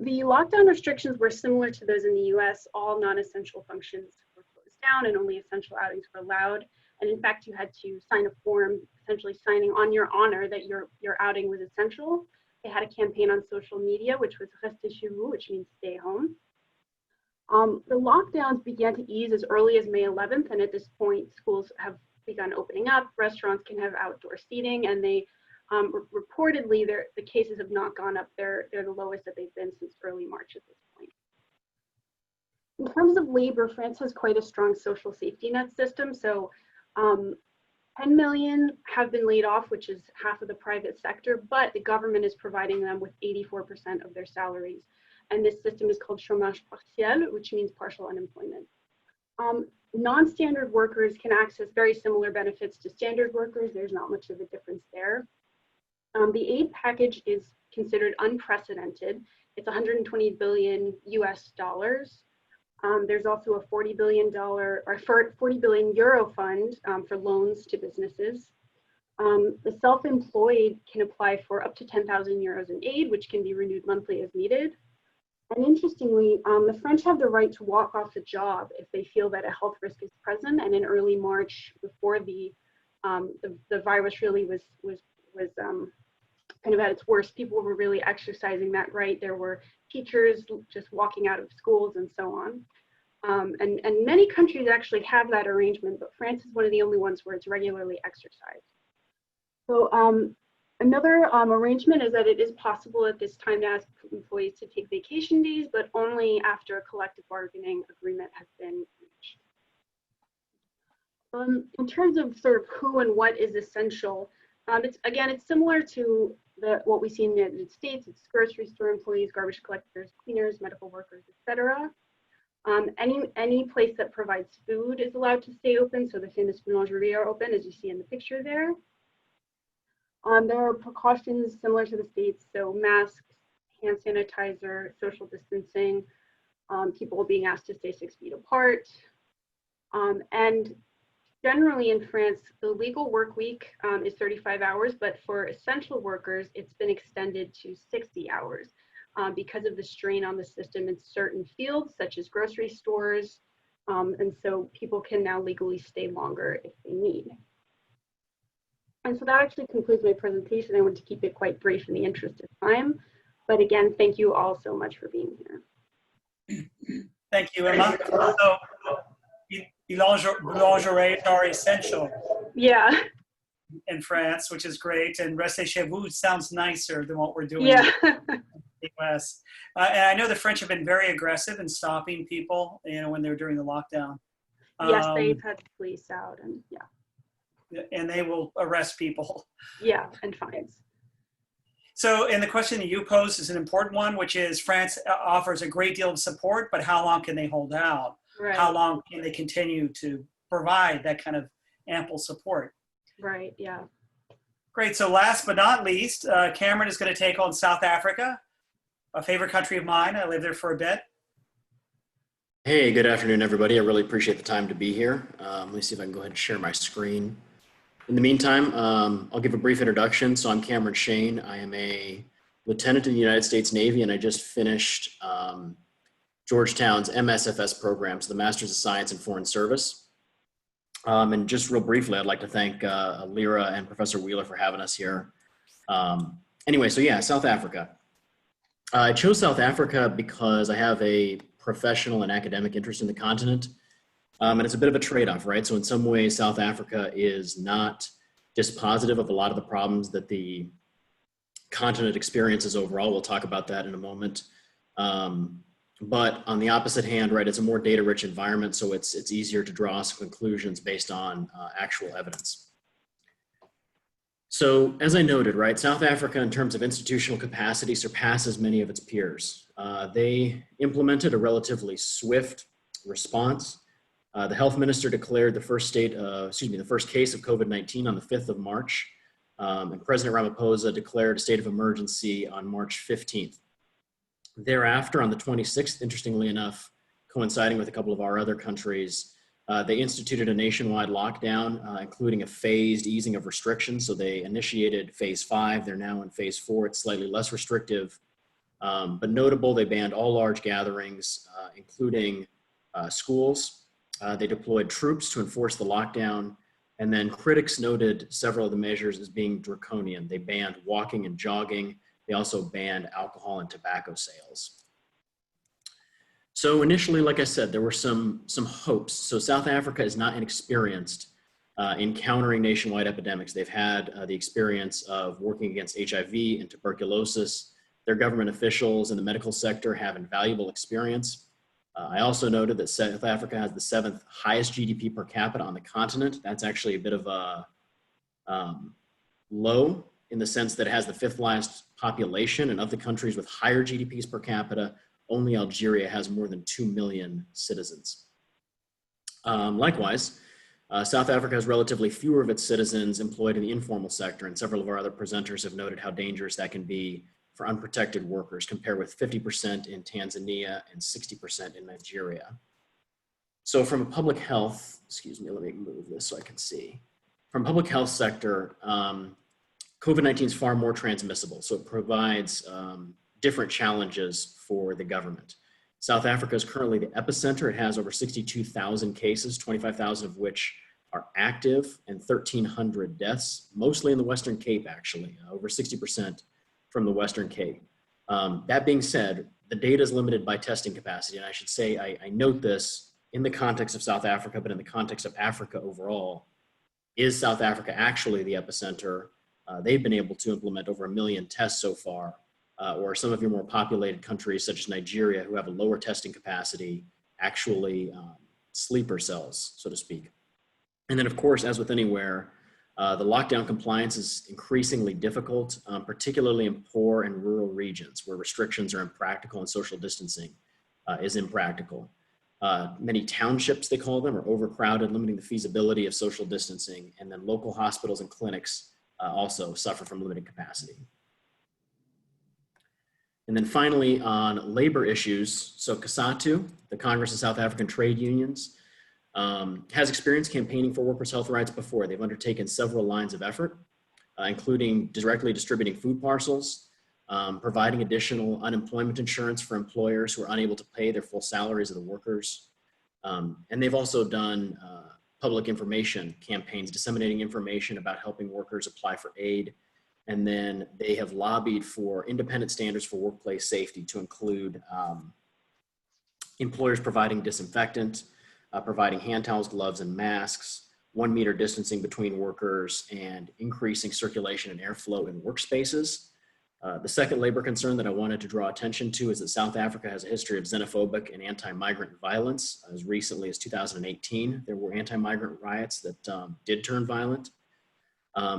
The lockdown restrictions were similar to those in the US. All non-essential functions were closed down and only essential outings were allowed. And in fact, you had to sign a form, essentially signing on your honor that your outing was essential. They had a campaign on social media, which was Restez chez vous, which means stay home. The lockdowns began to ease as early as May 11th, and at this point, schools have begun opening up. Restaurants can have outdoor seating, and they reportedly, the cases have not gone up. They're the lowest that they've been since early March at this point. In terms of labor, France has quite a strong social safety net system. So 10 million have been laid off, which is half of the private sector, but the government is providing them with 84% of their salaries. And this system is called chômage partiel, which means partial unemployment. Non-standard workers can access very similar benefits to standard workers. There's not much of a difference there. The aid package is considered unprecedented. It's 120 billion US dollars. There's also a $40 billion euro fund for loans to businesses. The self-employed can apply for up to 10,000 euros in aid, which can be renewed monthly as needed. And interestingly, the French have the right to walk off the job if they feel that a health risk is present. And in early March, before the virus really was kind of at its worst, people were really exercising that right. There were teachers just walking out of schools and so on. And many countries actually have that arrangement, but France is one of the only ones where it's regularly exercised. So another arrangement is that it is possible at this time to ask employees to take vacation days, but only after a collective bargaining agreement has been reached. In terms of sort of who and what is essential, it's similar to what we see in the United States. It's grocery store employees, garbage collectors, cleaners, medical workers, etc. Any place that provides food is allowed to stay open. So the famous boulangeries are open, as you see in the picture there. There are precautions similar to the States, so masks, hand sanitizer, social distancing, people being asked to stay 6 feet apart. And generally in France, the legal work week is 35 hours, but for essential workers, it's been extended to 60 hours because of the strain on the system in certain fields, such as grocery stores. And so people can now legally stay longer if they need. And so that actually concludes my presentation. I want to keep it quite brief in the interest of time. But again, thank you all so much for being here. Thank you, Emma. So, boulangeries are essential Yeah, in France, which is great. And restez chez vous sounds nicer than what we're doing yeah. in the US. And I know the French have been very aggressive in stopping people, when they're during the lockdown. Yes, they've had police out and yeah. And they will arrest people. Yeah, and fines. So, and the question that you posed is an important one, which is France offers a great deal of support, but how long can they hold out? Right. How long can they continue to provide that kind of ample support? Right, yeah. Great. So last but not least, Cameron is going to take on South Africa, a favorite country of mine. I lived there for a bit. Hey, good afternoon, everybody. I really appreciate the time to be here. Let me see if I can go ahead and share my screen. In the meantime, I'll give a brief introduction. So I'm Cameron Shane. I am a lieutenant in the United States Navy, and I just finished Georgetown's MSFS program, so the Masters of Science in Foreign Service. And just real briefly, I'd like to thank Lyra and Professor Wheeler for having us here. Anyway, so yeah, South Africa. I chose South Africa because I have a professional and academic interest in the continent. And it's a bit of a trade-off, right? So in some ways, South Africa is not dispositive of a lot of the problems that the continent experiences overall. We'll talk about that in a moment. But on the opposite hand, right, it's a more data-rich environment, so it's easier to draw some conclusions based on actual evidence. So as I noted, right, South Africa in terms of institutional capacity surpasses many of its peers. They implemented a relatively swift response. The health minister declared the first case of COVID-19 on the 5th of March, and President Ramaphosa declared a state of emergency on March 15th. Thereafter, on the 26th, interestingly enough, coinciding with a couple of our other countries, they instituted a nationwide lockdown, including a phased easing of restrictions. So they initiated phase 5. They're now in phase 4. It's slightly less restrictive, but notable, they banned all large gatherings, including schools. They deployed troops to enforce the lockdown. And then critics noted several of the measures as being draconian. They banned walking and jogging. They also banned alcohol and tobacco sales. So initially, like I said, there were some hopes. So South Africa is not inexperienced in countering nationwide epidemics. They've had the experience of working against HIV and tuberculosis. Their government officials in the medical sector have invaluable experience. I also noted that South Africa has the 7th highest GDP per capita on the continent. That's actually a bit of a low in the sense that it has the 5th highest population, and of the countries with higher GDPs per capita, only Algeria has more than 2 million citizens. Likewise, South Africa has relatively fewer of its citizens employed in the informal sector, and several of our other presenters have noted how dangerous that can be for unprotected workers, compared with 50% in Tanzania and 60% in Nigeria. So from a public health, let me move this so I can see. From public health sector, COVID-19 is far more transmissible, so it provides different challenges for the government. South Africa is currently the epicenter. It has over 62,000 cases, 25,000 of which are active, and 1,300 deaths, mostly in the Western Cape, actually, over 60% from the Western Cape. That being said, the data is limited by testing capacity, and I should say, I note this in the context of South Africa, but in the context of Africa overall. Is South Africa actually the epicenter? They've been able to implement over 1 million tests so far, or some of your more populated countries, such as Nigeria, who have a lower testing capacity, actually sleeper cells, so to speak. And then, of course, as with anywhere, the lockdown compliance is increasingly difficult, particularly in poor and rural regions where restrictions are impractical and social distancing is impractical. Many townships, they call them, are overcrowded, limiting the feasibility of social distancing. And then local hospitals and clinics also suffer from limited capacity. And then finally, on labor issues, so COSATU, the Congress of South African Trade Unions, has experience campaigning for workers' health rights before. They've undertaken several lines of effort, including directly distributing food parcels, providing additional unemployment insurance for employers who are unable to pay their full salaries of the workers. And they've also done public information campaigns, disseminating information about helping workers apply for aid. And then they have lobbied for independent standards for workplace safety to include employers providing disinfectant, providing hand towels, gloves, and masks, 1 meter distancing between workers, and increasing circulation and airflow in workspaces. The second labor concern that I wanted to draw attention to is that South Africa has a history of xenophobic and anti-migrant violence. As recently as 2018, there were anti-migrant riots that did turn violent.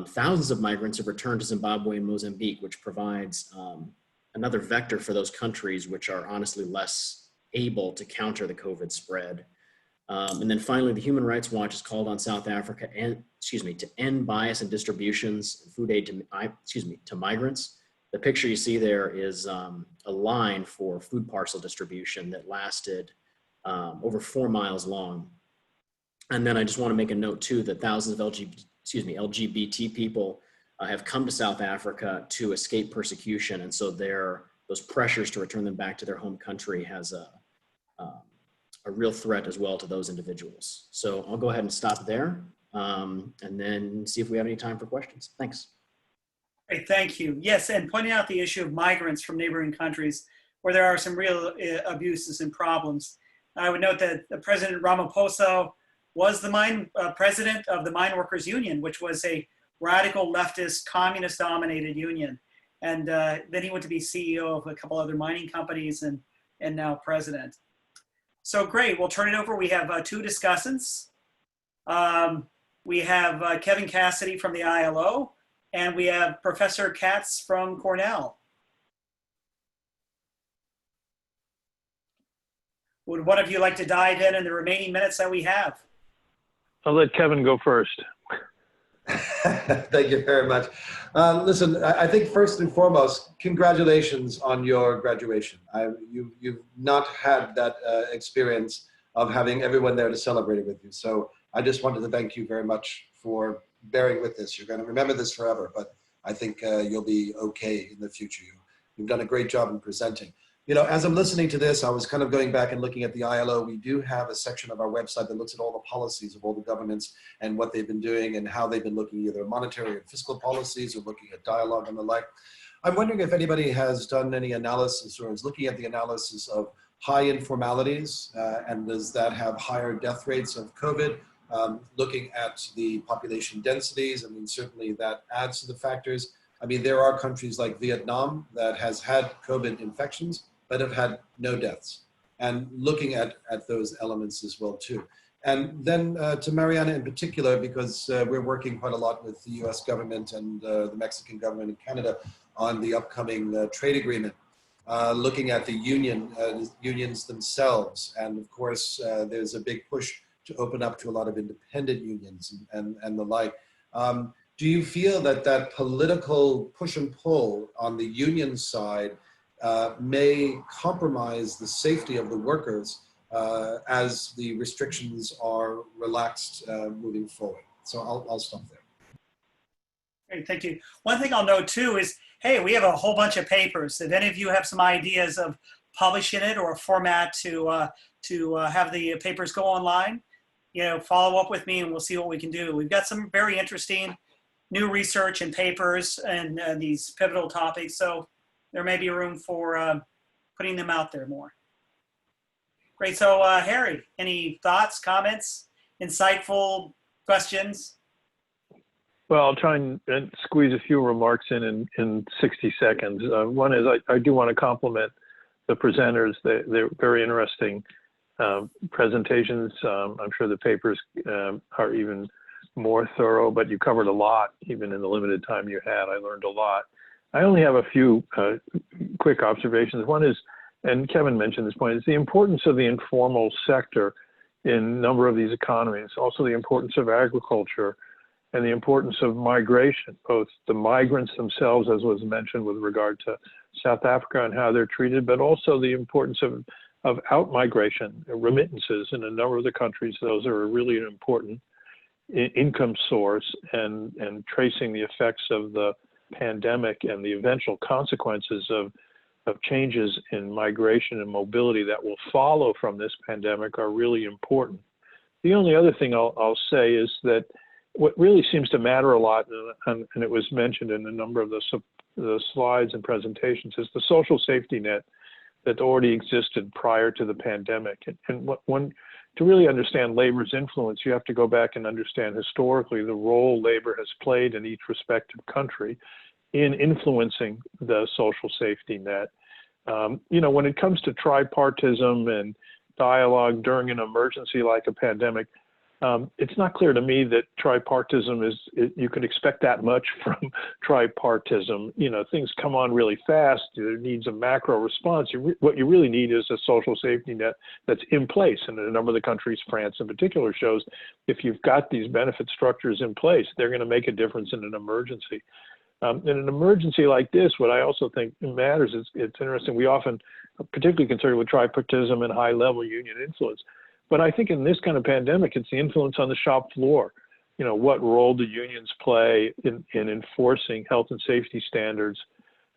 Thousands of migrants have returned to Zimbabwe and Mozambique, which provides another vector for those countries which are honestly less able to counter the COVID spread. And then finally, the Human Rights Watch has called on South Africa to end bias in distributions and food aid to migrants. The picture you see there is a line for food parcel distribution that lasted over 4 miles long. And then I just want to make a note too that thousands of LGBT people have come to South Africa to escape persecution, and so those pressures to return them back to their home country has a real threat as well to those individuals. So I'll go ahead and stop there and then see if we have any time for questions. Thanks. Great, thank you. Yes, and pointing out the issue of migrants from neighboring countries where there are some real abuses and problems. I would note that President Ramaphosa was the president of the Mine Workers Union, which was a radical leftist, communist-dominated union. And then he went to be CEO of a couple other mining companies and now president. So great, we'll turn it over. We have 2 discussants. We have Kevin Cassidy from the ILO, and we have Professor Katz from Cornell. Would one of you like to dive in the remaining minutes that we have? I'll let Kevin go first. Thank you very much. Listen, I think first and foremost, congratulations on your graduation. You've not had that experience of having everyone there to celebrate it with you. So I just wanted to thank you very much for bearing with this. You're going to remember this forever, but I think you'll be okay in the future. You've done a great job in presenting. You know, as I'm listening to this, I was kind of going back and looking at the ILO. We do have a section of our website that looks at all the policies of all the governments and what they've been doing and how they've been looking either monetary or fiscal policies or looking at dialogue and the like. I'm wondering if anybody has done any analysis or is looking at the analysis of high informalities and does that have higher death rates of COVID? Looking at the population densities, I mean, certainly that adds to the factors. I mean, there are countries like Vietnam that has had COVID infections, but have had no deaths, and looking at those elements as well too. And then to Mariana in particular, because we're working quite a lot with the US government and the Mexican government and Canada on the upcoming trade agreement, looking at the unions themselves. And of course, there's a big push to open up to a lot of independent unions and the like. Do you feel that that political push and pull on the union side may compromise the safety of the workers as the restrictions are relaxed moving forward? So I'll stop there. Great, thank you. One thing I'll note too is, hey, we have a whole bunch of papers. If any of you have some ideas of publishing it or a format to have the papers go online, you know, follow up with me and we'll see what we can do. We've got some very interesting new research and papers and these pivotal topics. So there may be room for putting them out there more. Great, so Harry, any thoughts, comments, insightful questions? Well, I'll try and squeeze a few remarks in 60 seconds. One is I do want to compliment the presenters. They're very interesting presentations. I'm sure the papers are even more thorough, but you covered a lot, even in the limited time you had. I learned a lot. I only have a few quick observations. One is, and Kevin mentioned this point, is the importance of the informal sector in a number of these economies, also the importance of agriculture and the importance of migration, both the migrants themselves, as was mentioned with regard to South Africa and how they're treated, but also the importance of out-migration, remittances in a number of the countries. Those are really an important income source, and tracing the effects of the pandemic and the eventual consequences of changes in migration and mobility that will follow from this pandemic are really important. The only other thing I'll say is that what really seems to matter a lot, and it was mentioned in a number of the slides and presentations, is the social safety net that already existed prior to the pandemic. And to really understand labor's influence, you have to go back and understand historically the role labor has played in each respective country in influencing the social safety net. When it comes to tripartism and dialogue during an emergency like a pandemic, it's not clear to me that tripartism you can expect that much from tripartism. Things come on really fast. There needs a macro response. What you really need is a social safety net that's in place. And in a number of the countries, France in particular, shows if you've got these benefit structures in place, they're going to make a difference in an emergency. In an emergency like this, what I also think matters is it's interesting. We often, particularly concerned with tripartism and high-level union influence. But I think in this kind of pandemic, it's the influence on the shop floor. What role do unions play in enforcing health and safety standards?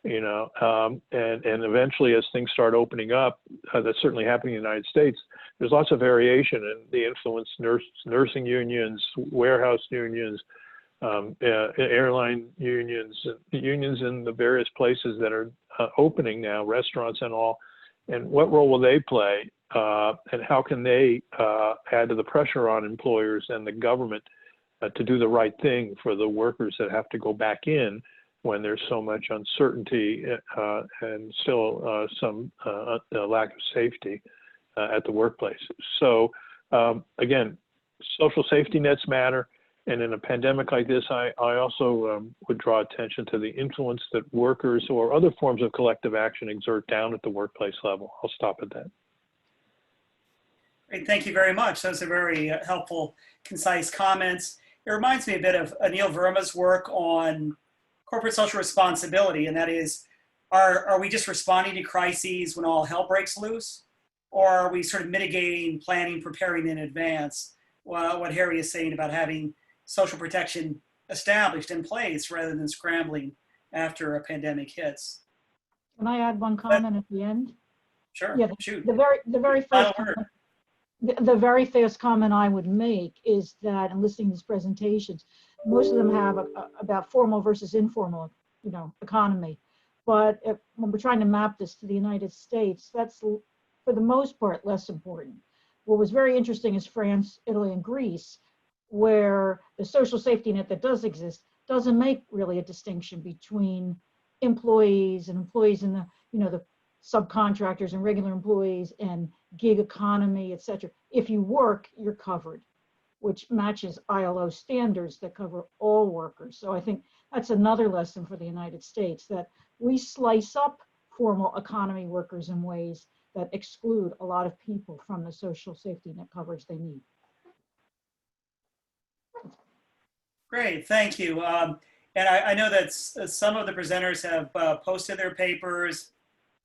And eventually, as things start opening up, that's certainly happening in the United States. There's lots of variation in the influence. Nursing unions, warehouse unions, airline unions, unions in the various places that are opening now, restaurants and all. And what role will they play? And how can they add to the pressure on employers and the government to do the right thing for the workers that have to go back in when there's so much uncertainty and still some lack of safety at the workplace? So again, social safety nets matter. And in a pandemic like this, I also would draw attention to the influence that workers or other forms of collective action exert down at the workplace level. I'll stop at that. Great, thank you very much. Those are very helpful, concise comments. It reminds me a bit of Anil Verma's work on corporate social responsibility, and that is, are we just responding to crises when all hell breaks loose? Or are we sort of mitigating, planning, preparing in advance? Well, what Harry is saying about having social protection established in place rather than scrambling after a pandemic hits. Can I add one comment at the end? Sure, Yeah, shoot. The very first comment I would make is that in listening to these presentations, most of them have about formal versus informal, economy. But when we're trying to map this to the United States, that's for the most part less important. What was very interesting is France, Italy, and Greece, where the social safety net that does exist doesn't make really a distinction between employees and employees in the, the subcontractors and regular employees and gig economy, et cetera. If you work, you're covered, which matches ILO standards that cover all workers. So I think that's another lesson for the United States, that we slice up formal economy workers in ways that exclude a lot of people from the social safety net coverage they need. Great, thank you. And I know that some of the presenters have posted their papers.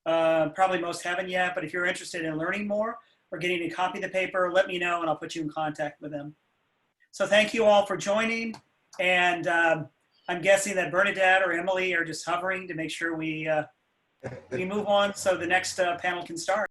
Probably most haven't yet, but if you're interested in learning more or getting a copy of the paper, let me know and I'll put you in contact with them. So thank you all for joining. And I'm guessing that Bernadette or Emily are just hovering to make sure we move on so the next panel can start.